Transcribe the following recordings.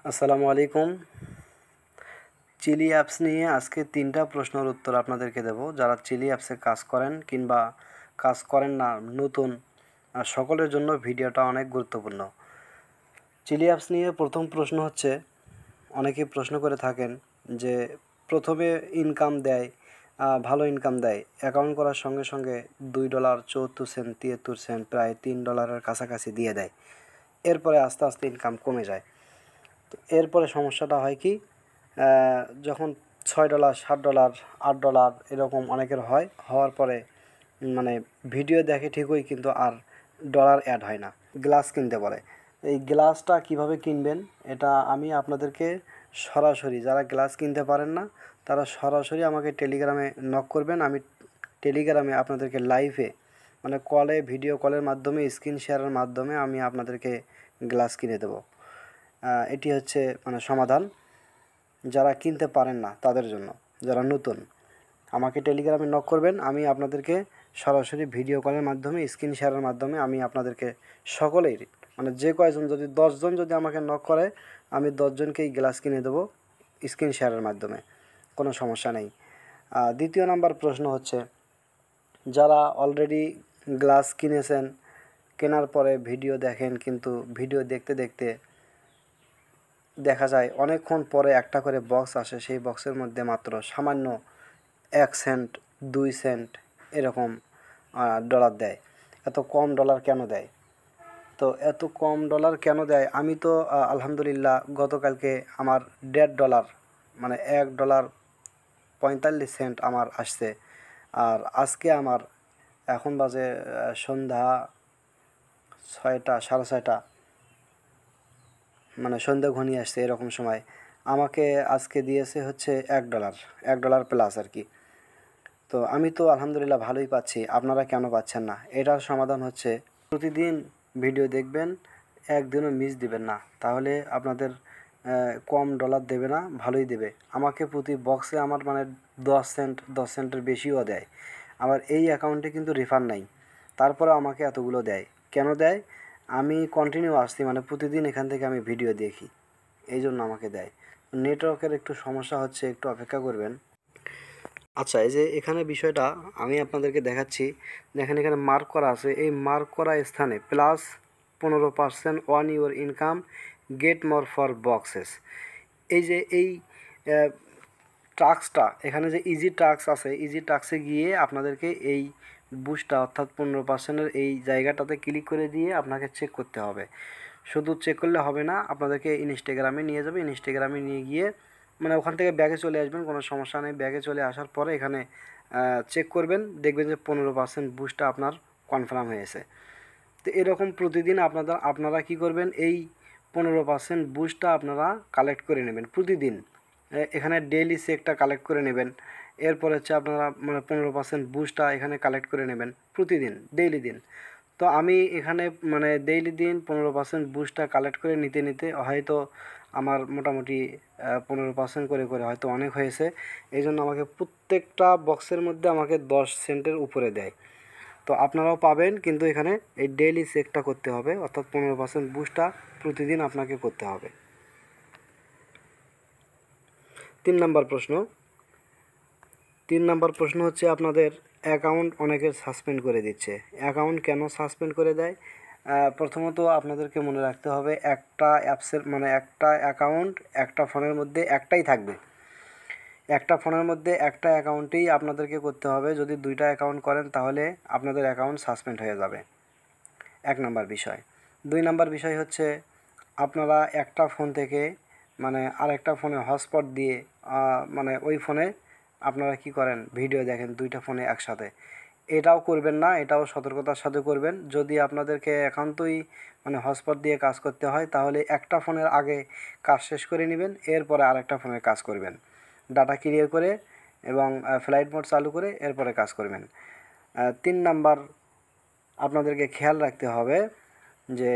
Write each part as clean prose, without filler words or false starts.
আসসালামু আলাইকুম। Chilli apps নিয়ে আজকে 3টা প্রশ্নের উত্তর আপনাদেরকে দেব। যারা চিলি অ্যাপসে কাজ করেন কিংবা কাজ করেন না, নতুন সকলের জন্য ভিডিওটা অনেক গুরুত্বপূর্ণ। চিলি অ্যাপস নিয়ে প্রথম প্রশ্ন হচ্ছে, অনেকেই প্রশ্ন করে থাকেন যে প্রথমে ইনকাম দেয়, ভালো ইনকাম দেয়। অ্যাকাউন্ট করার সঙ্গে সঙ্গে $2.74 73 প্রায় $3 কাছাকাছি দিয়ে দেয়। এরপরে আস্তে আস্তে ইনকাম কমে যায়। তো এরপরে সমস্যাটা হয় কি, যখন $6 $7 $8 এরকম অনেকের হওয়ার পরে মানে ভিডিও দেখে ঠিকই, কিন্তু আর ডলার অ্যাড হয় না, গ্লাস কিনতে বলে। এই গ্লাসটা কিভাবে কিনবেন এটা আমি আপনাদেরকে সরাসরি, যারা গ্লাস কিনতে পারেন না তারা সরাসরি আমাকে টেলিগ্রামে নক করবেন। আমি টেলিগ্রামে আপনাদেরকে লাইভে মানে কলে, ভিডিও কলের মাধ্যমে, স্ক্রিন শেয়ারের মাধ্যমে আমি আপনাদেরকে গ্লাস কিনে দেবো। এটি হচ্ছে মানে সমাধান যারা কিনতে পারেন না তাদের জন্য। যারা নতুন আমাকে টেলিগ্রামে নক করবেন, আমি আপনাদেরকে সরাসরি ভিডিও কলের মাধ্যমে, স্ক্রিন শেয়ারের মাধ্যমে আমি আপনাদেরকে সকলেই মানে যে কয়জন, যদি 10 জন যদি আমাকে নক করে, আমি 10 জনকেই গ্লাস কিনে দেবো স্ক্রিন শেয়ারের মাধ্যমে, কোনো সমস্যা নেই। দ্বিতীয় নাম্বার প্রশ্ন হচ্ছে, যারা অলরেডি গ্লাস কিনেছেন, কেনার পরে ভিডিও দেখেন, কিন্তু ভিডিও দেখতে দেখতে দেখা যায় অনেকক্ষণ পরে একটা করে বক্স আসে, সেই বক্সের মধ্যে মাত্র সামান্য 1 সেন্ট 2 সেন্ট এরকম ডলার দেয়। এত কম ডলার কেন দেয়? তো এত কম ডলার কেন দেয়? আমি তো আলহামদুলিল্লাহ গতকালকে আমার $1.5 মানে $1.45 আমার আসছে। আর আজকে আমার এখন বাজে সন্ধ্যা 6টা 6:30, মানে সন্ধ্যা ঘনিয়ে আসছে এরকম সময় আমাকে আজকে দিয়েছে হচ্ছে $1, $1 প্লাস আর কি। তো আমি তো আলহামদুলিল্লাহ ভালোই পাচ্ছি, আপনারা কেন পাচ্ছেন না? এটার সমাধান হচ্ছে, প্রতিদিন ভিডিও দেখবেন, একদিনও মিস দিবেন না, তাহলে আপনাদের কম ডলার দেবে না, ভালোই দেবে। আমাকে প্রতি বক্সে আমার মানে 10 সেন্টের বেশিও দেয়। আবার এই অ্যাকাউন্টে কিন্তু রিফান্ড নাই, তারপরে আমাকে এতগুলো দেয়। কেন দেয়? আমি কন্টিনিউ আসছি, মানে প্রতিদিন এখান থেকে আমি ভিডিও দেখি, এই জন্য আমাকে দেয়। নেটওয়ার্কের একটু সমস্যা হচ্ছে, একটু অপেক্ষা করবেন। আচ্ছা, এই যে এখানে বিষয়টা আমি আপনাদেরকে দেখাচ্ছি। দেখেন এখানে মার্ক করা আছে, এই মার্ক করা স্থানে +15% on your income, get more for boxes. এই যে এই টাস্কটা, এখানে যে ইজি টাস্ক আছে, ইজি টাস্কে গিয়ে আপনাদেরকে এই বুস্টটা অর্থাৎ 15%-এর এই জায়গাটাতে ক্লিক করে দিয়ে আপনাকে চেক করতে হবে। শুধু চেক করলে হবে না, আপনাদেরকে ইনস্টাগ্রামে নিয়ে যাবে। ইনস্টাগ্রামে নিয়ে গিয়ে মানে ওখান থেকে ব্যাগে চলে আসবেন, কোনো সমস্যা নেই। ব্যাগে চলে আসার পরে এখানে চেক করবেন, দেখবেন যে 15% বুস্টটা আপনার কনফার্ম হয়েছে। তো এরকম প্রতিদিন আপনারা কি করবেন, এই 15% বুস্টটা আপনারা কালেক্ট করে নেবেন প্রতিদিন। এখানে ডেইলি চেকটা কালেক্ট করে নেবেন। এরপর হচ্ছে আপনারা মানে 15% বুস্টটা এখানে কালেক্ট করে নেবেন প্রতিদিন, ডেইলি দিন। তো আমি এখানে মানে ডেইলি দিন 15% বুস্টটা কালেক্ট করে নিতে নিতে হয়তো আমার মোটামুটি 15% করে করে হয়তো অনেক হয়েছে। এই জন্য আমাকে প্রত্যেকটা বক্সের মধ্যে আমাকে 10 সেন্টের উপরে দেয়। তো আপনারাও পাবেন, কিন্তু এখানে এই ডেইলি চেকটা করতে হবে, অর্থাৎ 15% বুস্টটা প্রতিদিন আপনাকে করতে হবে। 3 নম্বর প্রশ্ন হচ্ছে, আপনাদের অ্যাকাউন্ট অনেকের সাসপেন্ড করে দিচ্ছে। অ্যাকাউন্ট কেন সাসপেন্ড করে দেয়? প্রথমত আপনাদেরকে মনে রাখতে হবে, একটা অ্যাপসের মানে একটা অ্যাকাউন্ট একটা ফোনের মধ্যে একটাই থাকবে। একটা ফোনের মধ্যে একটা অ্যাকাউন্টেই আপনাদেরকে করতে হবে। যদি 2টা অ্যাকাউন্ট করেন তাহলে আপনাদের অ্যাকাউন্ট সাসপেন্ড হয়ে যাবে, 1 নম্বর বিষয়। 2 নম্বর বিষয় হচ্ছে, আপনারা একটা ফোন থেকে মানে আরেকটা ফোনে হটস্পট দিয়ে মানে ওই ফোনে আপনারা কি করেন, ভিডিও দেখেন 2টা ফোনে একসাথে। এটাও করবেন না, এটাও সতর্কতার সাথে করবেন। যদি আপনাদেরকে একান্তই মানে হটস্পট দিয়ে কাজ করতে হয়, তাহলে একটা ফোনের আগে কাজ শেষ করে নেবেন, এরপরে আরেকটা ফোনের কাজ করবেন, ডাটা ক্লিয়ার করে এবং ফ্লাইট মোড চালু করে এরপরে কাজ করবেন। 3 নাম্বার আপনাদেরকে খেয়াল রাখতে হবে যে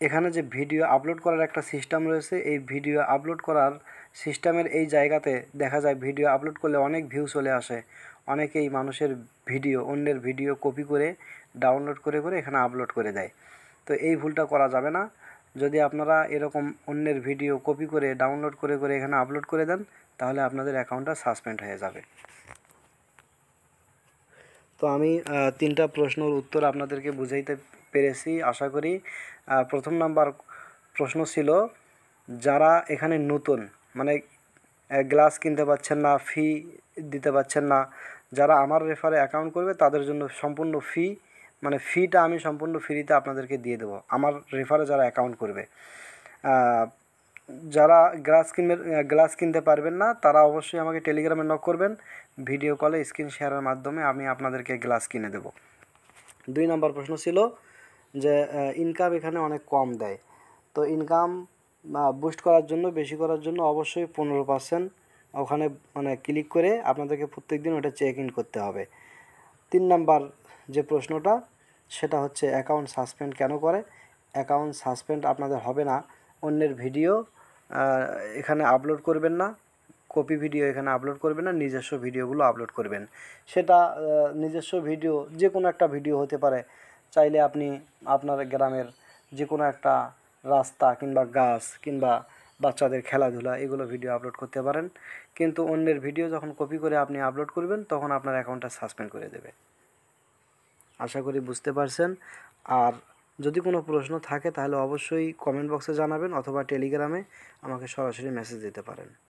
এখানে যে ভিডিও আপলোড করার একটা সিস্টেম রয়েছে, এই ভিডিও আপলোড করার সিস্টেমের এই জায়গাতে দেখা যায় ভিডিও আপলোড করলে অনেক ভিউ চলে আসে। অনেকেই মানুষের ভিডিও, অন্যের ভিডিও কপি করে ডাউনলোড করে করে এখানে আপলোড করে দেয়। তো এই ভুলটা করা যাবে না। যদি আপনারা এরকম অন্যের ভিডিও কপি করে ডাউনলোড করে করে এখানে আপলোড করে দেন তাহলে আপনাদের অ্যাকাউন্টটা সাসপেন্ড হয়ে যাবে। তো আমি 3টা প্রশ্নের উত্তর আপনাদেরকে বুঝাইতে পেরেছি আশা করি। প্রথম নাম্বার প্রশ্ন ছিল যারা এখানে নতুন, মানে গ্লাস কিনতে পারছেন না, ফি দিতে পারছেন না, যারা আমার রেফারে অ্যাকাউন্ট করবে তাদের জন্য সম্পূর্ণ ফি, মানে ফিটা আমি সম্পূর্ণ ফ্রিতে আপনাদেরকে দিয়ে দেবো আমার রেফারে যারা অ্যাকাউন্ট করবে। যারা গ্লাস কিনতে পারবেন না তারা অবশ্যই আমাকে টেলিগ্রামে নক করবেন, ভিডিও কলে স্ক্রিন শেয়ারের মাধ্যমে আমি আপনাদেরকে গ্লাস কিনে দেবো। 2 নম্বর প্রশ্ন ছিল যে ইনকাম এখানে অনেক কম দেয়, তো ইনকাম বুস্ট করার জন্য, বেশি করার জন্য অবশ্যই 15% ওখানে মানে ক্লিক করে আপনাদেরকে প্রত্যেক দিন ওটা চেক ইন করতে হবে। 3 নাম্বার যে প্রশ্নটা সেটা হচ্ছে অ্যাকাউন্ট সাসপেন্ড কেন করে। অ্যাকাউন্ট সাসপেন্ড আপনাদের হবে না, অন্যের ভিডিও এখানে আপলোড করবেন না, কপি ভিডিও এখানে আপলোড করবেন না, নিজস্ব ভিডিওগুলো আপলোড করবেন। সেটা নিজস্ব ভিডিও যে কোনো একটা ভিডিও হতে পারে, চাইলে আপনি আপনার গ্রামের যে কোনো একটা রাস্তা কিংবা গাছ কিংবা বাচ্চাদের খেলাধুলা এগুলো ভিডিও আপলোড করতে পারেন, কিন্তু অন্যের ভিডিও যখন কপি করে আপনি আপলোড করবেন তখন আপনার অ্যাকাউন্টটা সাসপেন্ড করে দেবে। আশা করি বুঝতে পারছেন। আর যদি কোনো প্রশ্ন থাকে তাহলে অবশ্যই কমেন্ট বক্সে জানাবেন অথবা টেলিগ্রামে আমাকে সরাসরি মেসেজ দিতে পারেন।